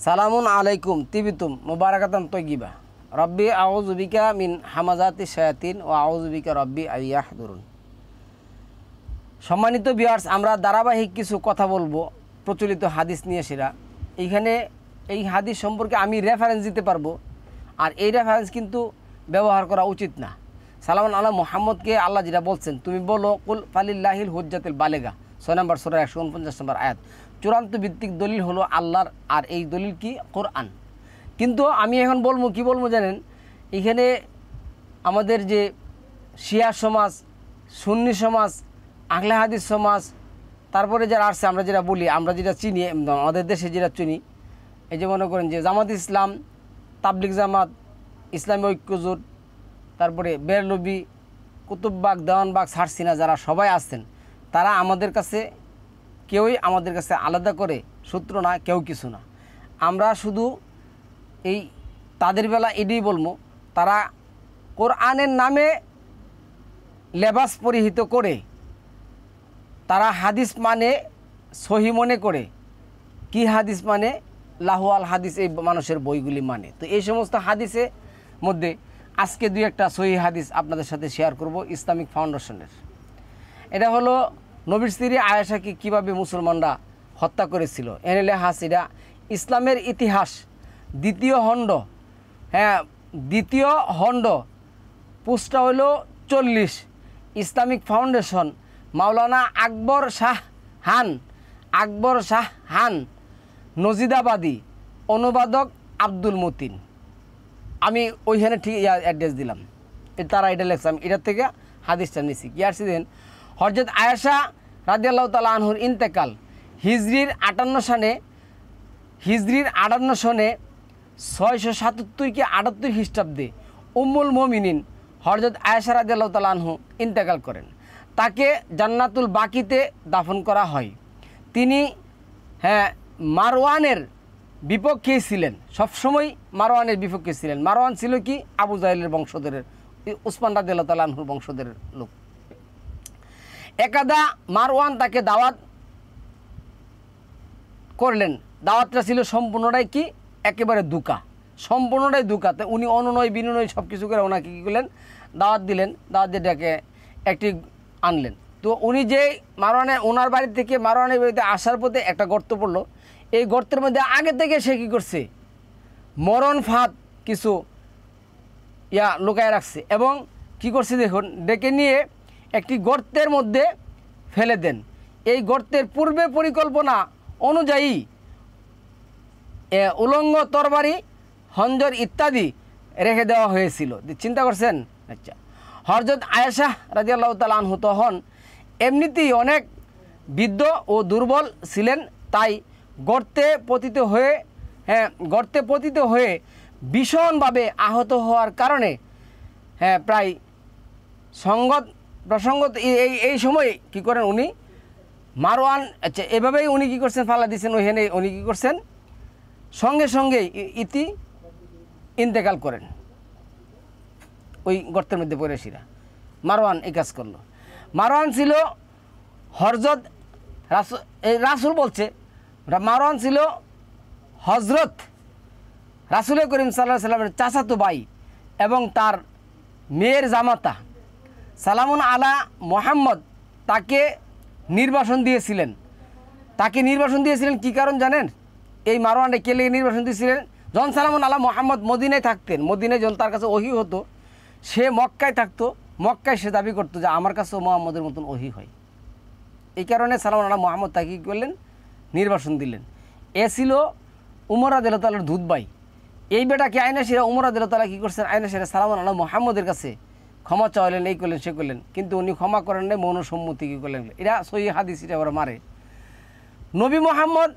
সালামুন আলাইকুম তিবিতুম মুবারাকাতান তয়্যিবা রব্বি আউযু বিকা মিন হামাযাতি শায়াতিন ওয়া আউযু বিকা রব্বি আইয়াহদুরুন। সম্মানিত ভিউয়ার্স, আমরা ধারাবাহিক কিছু কথা বলবো প্রচলিত হাদিস নিয়ে। সেরা এইখানে এই হাদিস সম্পর্কে আমি রেফারেন্স দিতে পারবো, আর এই রেফারেন্স কিন্তু ব্যবহার করা উচিত না। সালামুন আলা মুহাম্মদকে আল্লাহ যেটা বলছেন, তুমি বলো কুল ফালিল্লাহিল হুজ্জাতুল বালেগা 6 নম্বর সূরা 149 নম্বর আয়াত। চূড়ান্ত ভিত্তিক দলিল হলো আল্লাহর, আর এই দলিল কি? কোরআন। কিন্তু আমি এখন বলবো কি বলবো জানেন, এখানে আমাদের যে শিয়া সমাজ, সুন্নি সমাজ, আহলে হাদিস সমাজ, তারপরে যারা আসছে আমরা যেটা বলি, আমরা যেটা চিনি, আমাদের দেশে যেটা চিনি, এই যে মনে করেন যে জামাত ইসলাম, তাবলিগ জামাত, ইসলামী ঐক্যজোট, তারপরে বেরলবি, কুতুববাগ, দেওয়ানবাগ, সারসিনা, যারা সবাই আসছেন, তারা আমাদের কাছে কেউই আমাদের কাছে আলাদা করে সূত্র না, কেউ কিছু না। আমরা শুধু এই তাদের বেলা এটাই বলবো, তারা কোরআনের নামে লেবাস পরিহিত করে, তারা হাদিস মানে সহি মনে করে। কি হাদিস মানে? লাহুয়াল হাদিস, এই মানুষের বইগুলি মানে। তো এই সমস্ত হাদিসের মধ্যে আজকে দুই একটা সহি হাদিস আপনাদের সাথে শেয়ার করব ইসলামিক ফাউন্ডেশনের। এটা হলো নবীর স্ত্রী আয়েশাকে কীভাবে মুসলমানরা হত্যা করেছিল। এনেলে হাসিরা ইসলামের ইতিহাস দ্বিতীয় খণ্ড, পুস্তা হলো 40, ইসলামিক ফাউন্ডেশন, মাওলানা আকবর শাহ হান নজিদাবাদী, অনুবাদক আব্দুল মতিন। আমি ওইখানে ঠিক অ্যাড্রেস দিলাম, তারা এটা লেখলাম, এটার থেকে হাদিসটা নিছি। কি আসছি দেন, হযরত আয়েশা রাদিয়াল্লাহু তাআলা আনহুর ইন্তেকাল হিজরির 58 সনে 677 কি 78 খ্রিস্টাব্দে উম্মুল মুমিনিন হযরত আয়েশা রাদিয়াল্লাহু তাআলা আনহু ইন্তেকাল করেন। তাকে জান্নাতুল বাকিতে দাফন করা হয়। তিনি মারওয়ানের বিপক্ষে ছিলেন, সবসময় মারওয়ানের বিপক্ষে ছিলেন। মারওয়ান ছিল কি? আবু জাহেলের বংশধরের, উসমান রাদিয়াল্লাহু তাআলা আনহুর বংশধরের লোক। একাদা মারওয়ান তাকে দাওয়াত করলেন। দাওয়াতটা ছিল সম্পূর্ণটাই কি? একেবারে সম্পূর্ণটাই দুকাতে। উনি অনুনয় বিনয় সব কিছু করে ওনাকে কী করলেন? দাওয়াত দিলেন। দাওয়াত দিয়ে ডেকে একটি আনলেন। তো উনি যে ওনার বাড়ি থেকে মারওয়ানের বাড়িতে আসার পথে একটা গর্ত পড়লো। এই গর্তের মধ্যে আগে থেকে সে কী করছে? মরণ ফাঁদ কিছু লুকায় রাখছে, এবং কি করছে দেখুন, ডেকে নিয়ে একটি গর্তের মধ্যে ফেলে দেন। এই গর্তের পূর্বে পরিকল্পনা অনুযায়ী উলঙ্গ তরবারি, খঞ্জর ইত্যাদি রেখে দেওয়া হয়েছিল। চিন্তা করছেন? আচ্ছা, হযরত আয়েশা রাদিয়াল্লাহু তাআলা আনহু তখন এমনিতেই অনেক বৃদ্ধ ও দুর্বল ছিলেন, তাই গর্তে পতিত হয়ে ভীষণভাবে আহত হওয়ার কারণে প্রায় প্রসঙ্গত এই সময় কী করেন উনি? মারওয়ান, আচ্ছা, এভাবেই উনি কী করছেন? ফালা দিচ্ছেন। ওইখানে উনি কী করছেন? সঙ্গে সঙ্গে ইন্তেকাল করেন। ওই গর্তের মধ্যে পড়ে শিরা মারওয়ান এই কাজ করলো। মারওয়ান ছিল হযরত রাসূল বলছে, মারওয়ান ছিল হযরত রাসূল করিম সাল্লাল্লাহু আলাইহি ওয়াসাল্লামের চাচাতো ভাই এবং তার মেয়ের জামাতা। সালামুন আলা মুহাম্মদ তাকে নির্বাসন দিয়েছিলেন। কী কারণ জানেন? এই মারওয়ানে কে লেগে নির্বাসন দিয়েছিলেন? যখন সালামুন আলা মুহাম্মদ মদিনায় থাকতেন, মদিনায় যখন তার কাছে ওহী হতো, সে মক্কায় থাকতো। মক্কায় সে দাবি করতো যে আমার কাছেও মুহাম্মদের মতন ওহী হয়। এই কারণে সালামুন আলা মুহাম্মদ তাকে কী করলেন? নির্বাসন দিলেন। এ ছিল উমর রাদিয়াল্লাহু তাআলার দুধ ভাই। এই বেটাকে আইনাসিরা উমর রাদিয়াল্লাহু তাআলা কী করছেন? আইনাসিরা সালামুন আলা মুহাম্মদের কাছে ক্ষমা চাইলেন, এই করলেন সে করলেন, কিন্তু উনি ক্ষমা করেন নাই, মৌনসম্মতি কী করলেন? এরা সহি হাদিস, এটা ওরা মারে। নবী মুহাম্মদ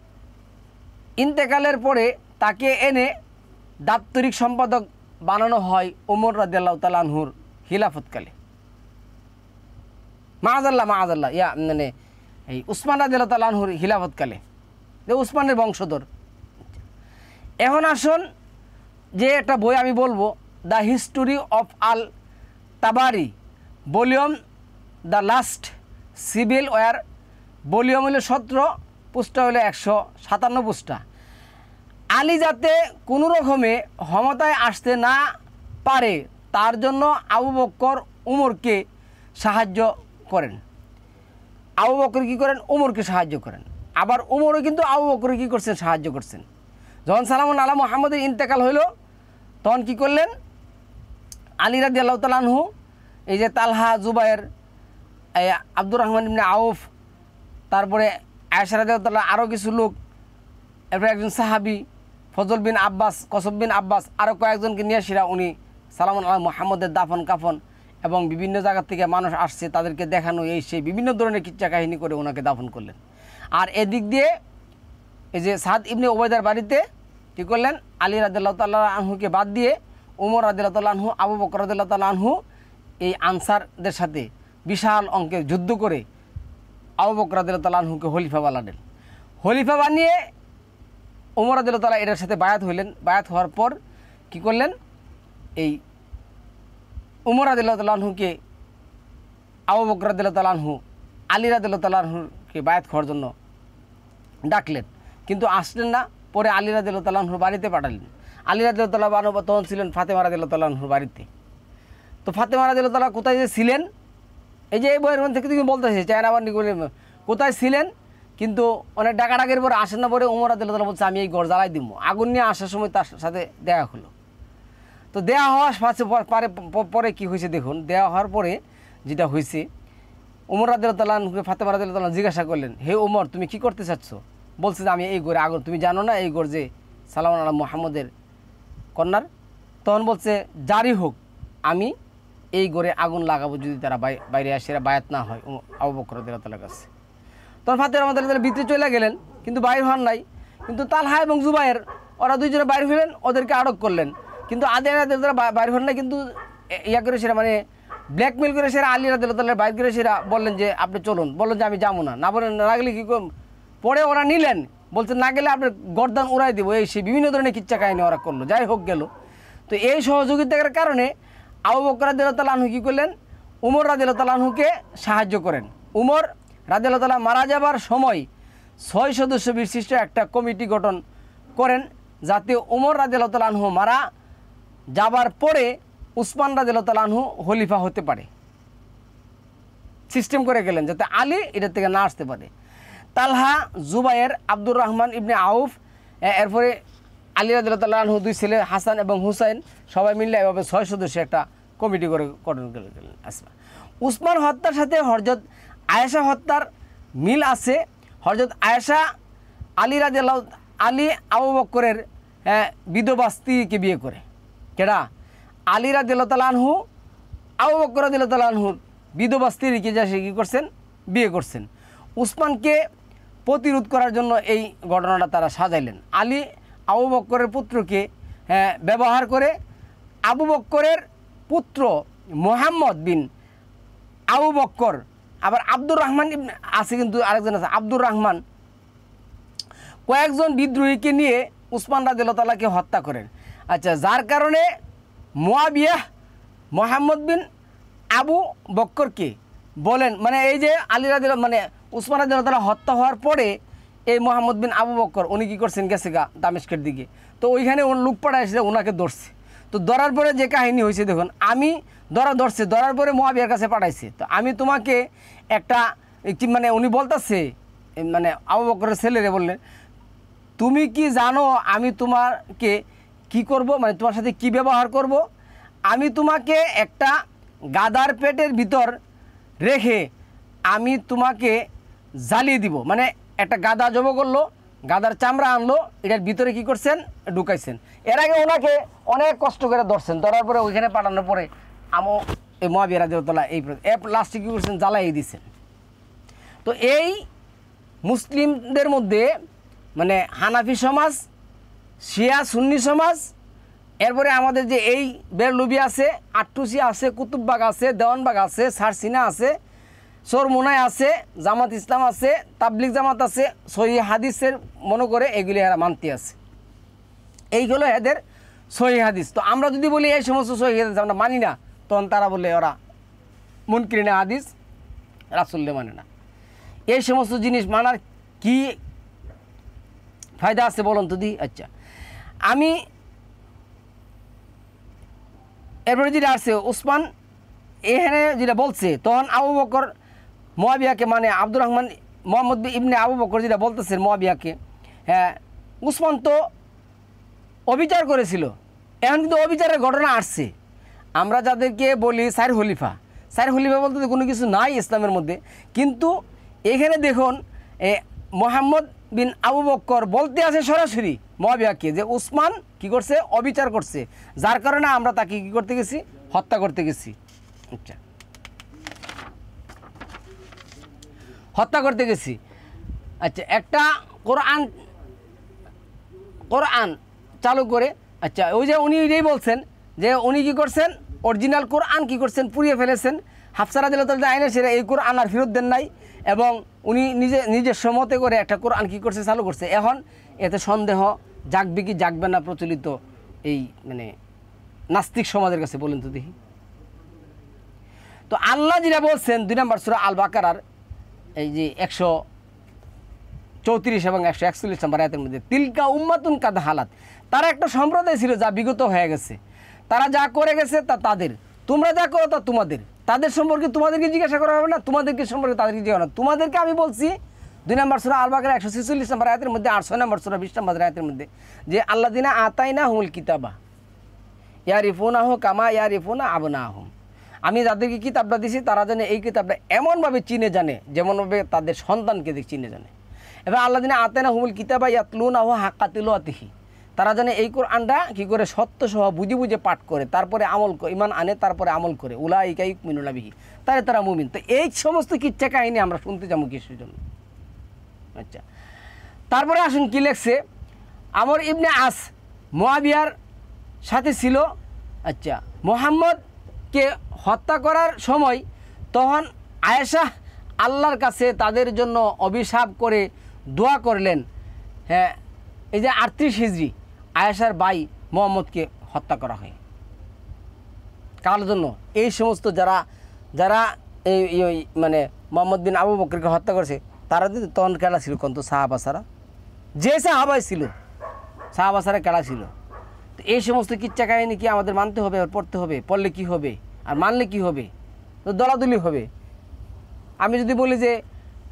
ইন্তেকালের পরে তাকে এনে দাপ্তরিক সম্পাদক বানানো হয় উমর রাদিয়াল্লাহু তাআলা আনহুর খিলাফতকালে। মাআযাল্লাহ মানে এই উসমান রাদিয়াল্লাহু তাআলা আনহুর খিলাফতকালে, যে উসমানের বংশধর। এখন আসুন, যে একটা বই আমি বলবো, the history of Al Tabari, volume the last civil war, volume হলো 17, পৃষ্ঠা হলো 157 পৃষ্ঠা। আলী যাতে কোনো রকমে ক্ষমতায় আসতে না পারে তার জন্য আবু বকর উমরকে সাহায্য করেন। আবু বকর কী করেন? উমরকে সাহায্য করেন। আবার উমরও কিন্তু আবু বকর কী করছেন? সাহায্য করছেন। যখন সালামুন আলা মুহাম্মদের ইন্তেকাল হইল তখন কী করলেন? আলী রাদিয়াল্লাহু তাআলা আনহু এই যে তালহা, জুবায়ের, আব্দুর রহমান ইবনে আউফ, তারপরে আয়েশা রাদিয়াল্লাহু তাআলা, আরও কিছু লোক, এরপরে একজন সাহাবী ফজল বিন আব্বাস, কসব বিন আব্বাস, আরও কয়েকজনকে নিয়ে আসিরা উনি সালামুন আলা মুহাম্মদের দাফন কাফন এবং বিভিন্ন জায়গা থেকে মানুষ আসছে তাদেরকে দেখানো এই সেই বিভিন্ন ধরনের কিচ্ছা কাহিনী করে ওনাকে দাফন করলেন। আর এদিক দিয়ে এই যে সাদ ইবনে ওবায়দার বাড়িতে কী করলেন? আলী রাদিয়াল্লাহু তাআলা আনহুকে বাদ দিয়ে উমর রাদিয়াল্লাহু তাআলা আনহু, আবু বকর রাদিয়াল্লাহু তাআলা আনহু এই আনসারদের সাথে বিশাল অঙ্কের যুদ্ধ করে আবু বকর রাদিয়াল্লাহু তাআলা আনহুকে খলিফা বানালেন। খলিফা বানিয়ে উমর রাদিয়াল্লাহু তাআলা এটার সাথে বায়াত হইলেন। বায়াত হওয়ার পর কী করলেন? এই উমর রাদিয়াল্লাহু তাআলা আনহুকে আবু বকর রাদিয়াল্লাহু তাআলা আনহু আলী রাদিয়াল্লাহু তাআলা আনহুকে বায়াত হওয়ার জন্য ডাকলেন, কিন্তু আসলেন না। পরে আলী রাদিয়াল্লাহু তাআলা আনহুর বাড়িতে পাঠালেন। আলী রাদিয়াল্লাহু তাআলা আনহু তখন ছিলেন ফাতেমা রাদিয়াল্লাহু তাআলা আনহুর বাড়িতে। তো ফাতেমা রাদিয়াল্লাহু তাআলা কোথায় যে ছিলেন, এই যে এই বইয়ের মধ্যে থেকে তুমি বলতেছি চায়না বান্ডি করে কোথায় ছিলেন, কিন্তু অনেক ডাকাডাকের পরে আসেন না। পরে উমর রাদিয়াল্লাহু তাআলা বলছে আমি এই ঘর জ্বালাই দিব। আগুন নিয়ে আসার সময় তার সাথে দেখা হলো। তো দেয়া হওয়ার পরে কী হয়েছে দেখুন। দেওয়া হওয়ার পরে যেটা হয়েছে, উমর রাদিয়াল্লাহু তাআলা আনহুকে ফাতেমা রাদিয়াল্লাহু তাআলা জিজ্ঞাসা করলেন, হে উমর তুমি কি করতে চাচ্ছ? বলছে যে আমি এই ঘরে আগুন, তুমি জানো না এই ঘর যে সালামুন আলা মুহাম্মদের কন্যার? তখন বলছে জারি হোক, আমি এই ঘরে আগুন লাগাবো যদি তারা বাইরে আসে, বায়াত না হয় আবু বকর রাদিয়াল্লাহু তাআলার কাছে। তখন ফাতেমা রাদিয়াল্লাহু তাআলা ভিতরে চলে গেলেন, কিন্তু বাইর হন নাই। কিন্তু তালহা এবং জুবায়ের ওরা দুইজনে বাইর হলেন, ওদেরকে আটক করলেন। কিন্তু আলী রাদিয়াল্লাহু তাআলা বাইর হন নাই, কিন্তু ইয়া করে সেরা মানে ব্ল্যাকমেল করে সেরা আলী রাদিয়াল্লাহু তাআলা বাইর করে সেরা বললেন যে আপনি চলুন। বললেন যে আমি যাবো না, না বলেন না গেলে কী করব। পরে ওরা নিলেন, বলছেন না গেলে আপনার গর্দান উড়াই দেবো, এই সেই বিভিন্ন ধরনের কিচ্ছা কাহিনী ওরা করলো। যাই হোক গেল। তো এই সহযোগিতার কারণে আবু বকর রাদিয়াল্লাহু তাআলা আনহু কী করলেন? উমর রাদিয়াল্লাহু তাআলা আনহুকে সাহায্য করেন। উমর রাদিয়াল্লাহু তাআলা মারা যাবার সময় 6 সদস্য বিশিষ্ট একটা কমিটি গঠন করেন, যাতে উমর রাদিয়াল্লাহু তাআলা আনহু মারা যাবার পরে উসমান রাদিয়াল্লাহু তাআলা আনহু খলিফা হতে পারে। সিস্টেম করে গেলেন যাতে আলী এটার থেকে না আসতে পারে। তালহা, জুবায়ের, আব্দুর রহমান ইবনে আউফ, এরপরে আলী রাদিয়াল্লাহু তাআলা আনহু দুই ছেলে হাসান এবং হুসাইন সবাই মিলে এভাবে 6 সদস্য একটা কমিটি করে গঠন করে গেলেন। উসমান হত্যার সাথে হযরত আয়েশা হত্যার মিল আছে। হযরত আয়েশা আলী আবু বকরের বিধবা স্ত্রীকে বিয়ে করে। কেডা? আলী রাদিয়াল্লাহু তাআলা আনহু আবু বকর রাদিয়াল্লাহু তাআলা আনহুর বিধবা স্ত্রীকে যা সে কী করছেন? বিয়ে করছেন। উসমানকে প্রতিরোধ করার জন্য এই ঘটনাটা তারা সাজাইলেন। আলী আবু বকরের পুত্রকে ব্যবহার করে আবু বকরের পুত্র মুহাম্মদ বিন আবু বকর, আবার আব্দুর রহমান আছে, কিন্তু আরেকজন আছে আব্দুর রহমান, কয়েকজন বিদ্রোহীকে নিয়ে উসমান রাদিয়াল্লাহু তাআলাকে হত্যা করেন। আচ্ছা, যার কারণে মুয়াবিয়া মুহাম্মদ বিন আবু বকরকে বলেন, মানে এই যে আলী রাদিয়াল্লাহু মানে উসমান রাদিয়াল্লাহু তাআলা হত্যা হওয়ার পরে এই মুহাম্মদ বিন আবু বকর উনি কী করছেন? গেছে গা দামেস্কের দিকে। তো ওইখানে লোক পাড়ায় এসে ওনাকে ধরছে। তো ধরার পরে যে কাহিনী হয়েছে দেখুন, আমি ধরার পরে মুয়াবিয়ার কাছে পাঠাইছে। তো আমি তোমাকে একটা মানে উনি বলতেছে, মানে আবু বকরের ছেলেরে বললেন, তুমি কি জানো আমি তোমাকে কি করব, মানে তোমার সাথে কি ব্যবহার করব? আমি তোমাকে একটা গাদার পেটের ভিতর রেখে আমি তোমাকে জ্বালিয়ে দিব। মানে একটা গাদা জব করলো, গাদার চামড়া আনলো, এটার ভিতরে কি করছেন? ঢুকাইছেন। এর আগে ওনাকে অনেক কষ্ট করে ধরছেন, ধরার পরে ওইখানে পাঠানোর পরে এই মুয়াবিয়া রাদিয়াল্লাহু তাআলা এই লাস্টে কী করছেন? জ্বালাই দিয়েছেন। তো এই মুসলিমদের মধ্যে মানে হানাফি সমাজ, শিয়া সুন্নি সমাজ, এরপরে আমাদের যে এই বেরলুবি আছে, আটটুসি আছে, কুতুববাগ আছে, দেওয়ানবাগ আছে, সারসিনা আছে, চরমোনাই আছে, জামাত ইসলাম আছে, তাবলিগ জামাত আছে, সহি হাদিসের মনে করে এগুলি এরা মানতে আছে। এইগুলো এদের সহি হাদিস। তো আমরা যদি বলি এই সমস্ত সহি হাদিস আমরা মানি না, তখন তারা বলে ওরা মুনকিরিনে হাদিস, রাসূলকে মানে না। এই সমস্ত জিনিস মানার কি ফায়দা আছে বলুন তো দি। আচ্ছা, আমি এরপরে যেটা আসছে উসমান এখানে যেটা বলছে, তখন আবু বকর মুয়াবিয়াকে, মানে আব্দুর রহমান মোহাম্মদ ইবনে আবু বকর যেটা বলতেছেন মুয়াবিয়াকে, হ্যাঁ উসমান তো অবিচার করেছিল, এখন কিন্তু অবিচারের ঘটনা আসছে। আমরা যাদেরকে বলি সাইর খলিফা বলতে তো কোনো কিছু নাই ইসলামের মধ্যে, কিন্তু এখানে দেখুন মোহাম্মদ বিন আবু বকর বলতে আছে সরাসরি মুয়াবিয়াকে যে উসমান কি করছে, অবিচার করছে, যার কারণে আমরা তাকে কি করতে গেছি, হত্যা করতে গেছি। আচ্ছা, হত্যা করতে গেছি। আচ্ছা, একটা কোরআন চালু করে, আচ্ছা ওই যে উনি এটাই বলছেন যে উনি কি করছেন, অরিজিনাল কোরআন কি করছেন, পুড়িয়ে ফেলেছেন। হাফসা রাদিয়াল্লাহু তাআলা আইনে সেরা এই কোরআন আর ফেরত দেন নাই, এবং উনি নিজস্ব মতে করে একটা কোরআন কি করছে, চালু করছে। এখন এতে সন্দেহ জাগবে কি জাগবে না প্রচলিত এই মানে নাস্তিক সমাজের কাছে, বলেন তো দেখি। তো আল্লাহ যেটা বলছেন 2 নম্বর সূরা আল বাকারার এই যে 134 এবং 141 নম্বর আয়াতের মধ্যে, তিলকা উম্মাতুন কাদ হালাত, তারা একটা সম্প্রদায় ছিল যা বিগত হয়ে গেছে, তারা যা করে গেছে তা তাদের, তোমরা যা করো তা তোমাদের, তাদের সম্পর্কে তোমাদেরকে জিজ্ঞাসা করা হবে না, তোমাদেরকে সম্পর্কে তাদেরকে জিজ্ঞাসা না। তোমাদেরকে আমি বলছি 2 নম্বর সূরা আল বাকারা 146 নম্বর আয়াতের মধ্যে, 8 নম্বর সূরা 20 নম্বর আয়াতের মধ্যে, যে আল্লাযিনা আতাইনা হুমুল কিতাবা ইয়ারিফুনাহু কামা ইয়ারিফুনা আবনাহুম, আমি যাদেরকে কিতাবটা দিছি তারা যেন এই কিতাবটা এমনভাবে চিনে জানে যেমনভাবে তাদের সন্তানকে চিনে জানে। এবার আল্লাযিনা আতাইনা হুমুল কিতাবা ইয়াতলুনাহু হাক্কা তিলাওয়াতিহি, তারা যেন এই কোরআনটা কী করে সত্যসহ বুঝে বুঝে পাঠ করে, তারপরে আমল করে, ইমান আনে, তারপরে আমল করে, উলাইকা ইউমিনুনা বিহি, তারা মুমিন। তো এই সমস্ত কিচ্ছা কাহিনী আমরা শুনতে যাবো কিসের জন্য? আচ্ছা, তারপরে আসুন কি লেখছে, আমর ইবনে আস মুয়াবিয়ার সাথে ছিল। আচ্ছা, মুহাম্মদকে হত্যা করার সময় তখন আয়েশা আল্লাহর কাছে তাদের জন্য অভিশাপ করে দোয়া করলেন। হ্যাঁ, এই যে 38 হিজরি আয়েশার ভাই মুহাম্মদকে হত্যা করা হয় কার জন্য? এই সমস্ত যারা যারা এই মানে মুহাম্মদ বিন আবু বকরকে হত্যা করেছে, তারা যদি তখন কেলা ছিল কোন তো সাহাবাসারা, যে সাহাবাই ছিল সাহাবাসারা কেলা ছিল। তো এই সমস্ত কিচ্ছা কাহিনী কি আমাদের মানতে হবে, আর পড়তে হবে? পড়লে কি হবে, আর মানলে কি হবে? তো দলাদলি হবে। আমি যদি বলি যে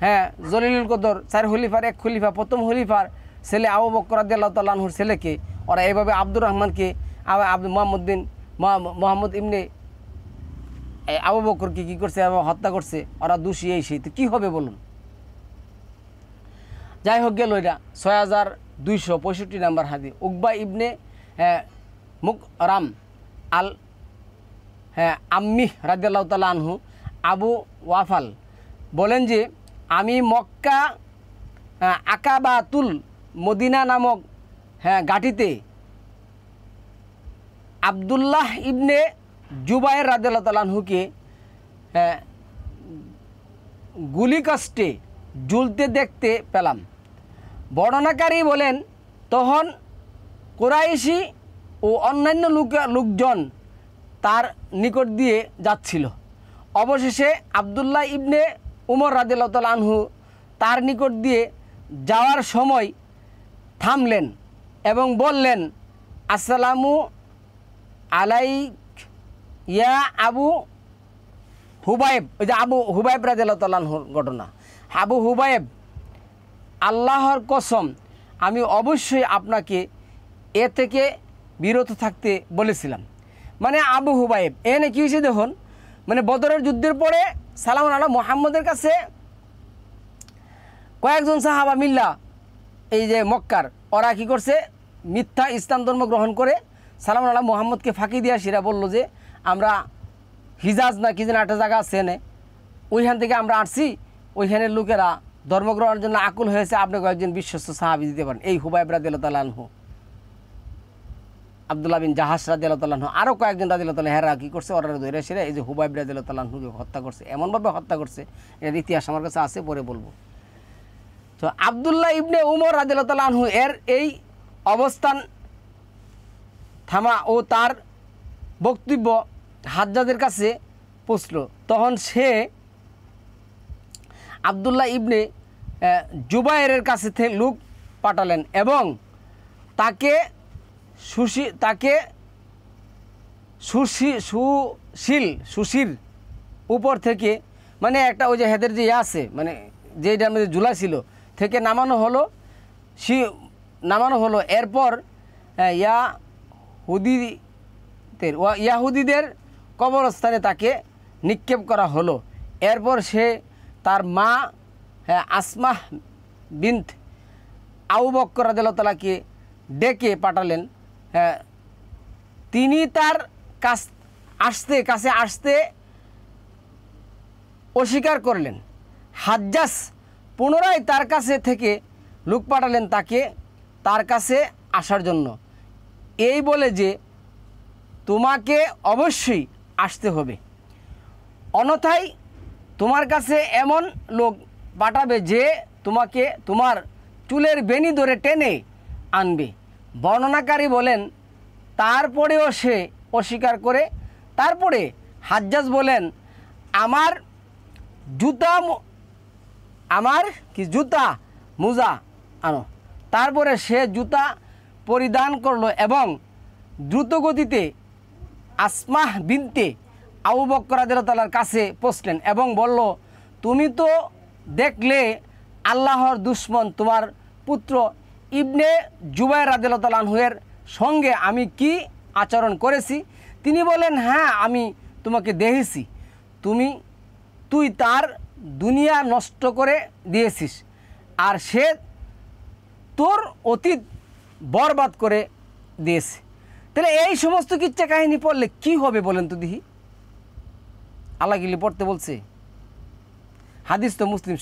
হ্যাঁ জলিলুল কদর 4 খলিফার 1 খলিফা, প্রথম খলিফার ছেলে আবু বকর রাদিয়াল্লাহু তাআলা আনহুর ছেলেকে ওরা এইভাবে আব্দুর রহমানকে মোহাম্মদ ইবনে আবু বকরকে কী করছে, হত্যা করছে, ওরা দোষী এই সেই, তো কী হবে বলুন? যাই হোক গেল এটা 6265 নম্বর হাদিস। উকবা ইবনে মুকরাম আল আম্মি রাদিয়াল্লাহু তাআলা আনহু আবু ওয়াফাল বলেন যে আমি মক্কা আকাবাতুল মদিনা নামক ঘাটিতে আবদুল্লাহ ইবনে জুবায়ের রাদিয়াল্লাহু তাআলা আনহুকে গুলিকাস্টে ঝুলতে দেখতে পেলাম। বর্ণনাকারী বলেন তখন কুরাইশি ও অন্যান্য লোকজন তার নিকট দিয়ে যাচ্ছিল। অবশেষে আবদুল্লাহ ইবনে উমর রাদিয়াল্লাহু তাআলা আনহু তার নিকট দিয়ে যাওয়ার সময় থামলেন এবং বললেন, আসসালামু আলাইক ইয়া আবু হুবাইব। ওই যে আবু হুবাইব রাদিয়াল্লাহু তাআলা আনহুর ঘটনা। আবু হুবাইব, আল্লাহর কসম আমি অবশ্যই আপনাকে এ থেকে বিরত থাকতে বলেছিলাম। মানে আবু হুবাইব এখানে কী হয়েছে দেখুন, মানে বদরের যুদ্ধের পরে সালামুন আলা মুহাম্মদের কাছে কয়েকজন সাহাবা মিল্লা এই যে মক্কার ওরা কী করছে, মিথ্যা ইসলাম ধর্ম গ্রহণ করে সালামুন আলা মুহাম্মদকে ফাঁকি দিয়া সেরা বললো যে আমরা হিজাজ না কি যেন একটা জায়গা আছে এনে, ওইখান থেকে আমরা আসছি, ওইখানের লোকেরা ধর্মগ্রহণের জন্য আকুল হয়েছে, আপনি কয়েকজন বিশ্বস্ত সাহাবি দিতে পারেন। এই হুবাইব রাদিয়াল্লাহু তাআলা আনহু, আব্দুল্লাহ বিন জাহাশ রাদিয়াল্লাহু তাআলা আনহু, আরও কয়েকজন রাদিয়াল্লাহু তাআলা হেরা কী করছে, ওরা ধরে সেরে এই যে হুবাইব রাদিয়াল্লাহু তাআলা আনহুকে হত্যা করছে। এমনভাবে হত্যা করছে, এর ইতিহাস আমার কাছে আছে, পরে বলবো। তো আবদুল্লাহ ইবনে উমর রাদিয়াল্লাহু তাআলা আনহু এর এই অবস্থান থামা ও তার বক্তব্য হাজ্জাজের কাছে পৌঁছল। তখন সে আবদুল্লাহ ইবনে জুবায়েরের কাছে লোক পাঠালেন এবং তাকে সুশির উপর থেকে, মানে একটা ওই যে হেদের যে আছে, মানে যেটার মধ্যে ঝুলা ছিল থেকে নামানো হলো। এরপর ইয়াহুদিদের কবরস্থানে তাকে নিক্ষেপ করা হলো। এরপর সে তার মা আসমাহ বিনত আবু বকর রাদিয়াল্লাহু তাআলাকে ডেকে পাঠালেন। তিনি তার কাছে আসতে অস্বীকার করলেন। হাজ্জাজ পুনরায় তার কাছে থেকে লোক পাঠালেন তার কাছে আসার জন্য, এই বলে যে তোমাকে অবশ্যই আসতে হবে, অন্যথায় তোমার কাছে এমন লোক পাঠাবে যে তোমাকে তোমার চুলের বেনি ধরে টেনে আনবে। বর্ণনাকারী বলেন তারপরেও সে অস্বীকার করে। তারপরে হাজ্জাজ বলেন আমার জুতা মোজা আনো। তারপরে সে জুতা পরিধান করলো এবং দ্রুতগতিতে আসমাহ বিনতে আবু বকর রাদিয়াল্লাহু তাআলার কাছে পৌঁছলেন এবং বলল, তুমি তো দেখলে আল্লাহর দুশমন তোমার পুত্র ইবনে জুবাইর রাদিয়াল্লাহু তাআলা আনহুর সঙ্গে আমি কি আচরণ করেছি? তিনি বলেন, হ্যাঁ আমি তোমাকে দেখেছি, তুই তার দুনিয়া নষ্ট করে দিয়েছিস আর সে তোর অতীত বরবাদ করে দিয়েছে। তাহলে এই সমস্ত কিচ্ছা কাহিনী পড়লে কি হবে বলেন তো দেখি? আল্লাহ গিলি পড়তে বলছে? হাদিস তো মুসলিম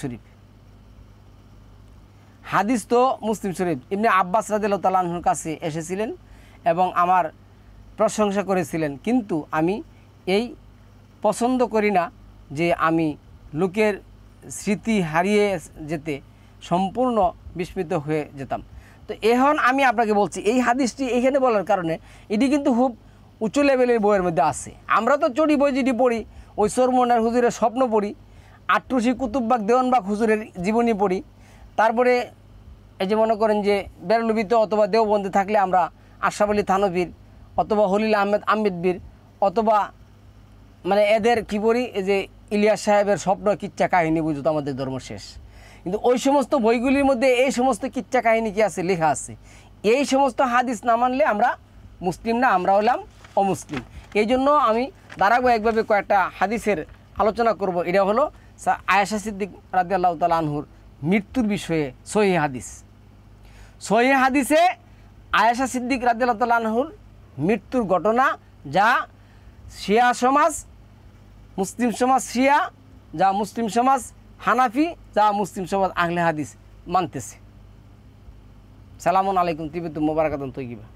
শরীফ, ইবনে আব্বাস রাদিয়াল্লাহু তাআলা আনহুর কাছে এসেছিলেন এবং আমার প্রশংসা করেছিলেন, কিন্তু আমি এই পছন্দ করি না যে আমি লোকের স্মৃতি হারিয়ে যেতে সম্পূর্ণ বিস্মিত হয়ে যেতাম। তো এখন আমি আপনাকে বলছি এই হাদিসটি এইখানে বলার কারণে এটি কিন্তু খুব উঁচু লেভেলের বইয়ের মধ্যে আছে। আমরা তো চড়ি বই যেটি পড়ি, ওই সরমনার হুজুরের স্বপ্ন পড়ি, আট্রসি কুতুববাগ দেওয়ানবাগ হুজুরের জীবনী পড়ি, তারপরে এই যে মনে করেন যে বেরলবিতে অথবা দেওবন্দে থাকলে আমরা আশরাফ আলী থানভীর অথবা হলিল আহমেদ আম্বেদবীর অথবা মানে এদের কী পড়ি, এই যে ইলিয়াস সাহেবের স্বপ্ন কিচ্ছা কাহিনী বুঝতো আমাদের ধর্ম শেষ। কিন্তু ওই সমস্ত বইগুলির মধ্যে এই সমস্ত কিচ্ছা কাহিনী কি আছে? লেখা আছে। এই সমস্ত হাদিস না মানলে আমরা মুসলিম না, আমরা হলাম অমুসলিম। এই জন্য আমি ধারাবাহিকভাবে কয়েকটা হাদিসের আলোচনা করব। এটা হলো আয়েশা সিদ্দিক রাদিয়াল্লাহু তাআলা আনহুর মৃত্যুর বিষয়ে সহিহ হাদিসে আয়েশা সিদ্দিক রাদিয়াল্লাহু তাআলা আনহুর মৃত্যুর ঘটনা, যা শিয়া সমাজ, মুসলিম সমাজ শিয়া, যা মুসলিম সমাজ হানাফি, যা মুসলিম সমাজ আহলে হাদিস মানতেছে। সালামুন আলাইকুম তিবিতুম মুবারাকাতুন তৈয়িবা।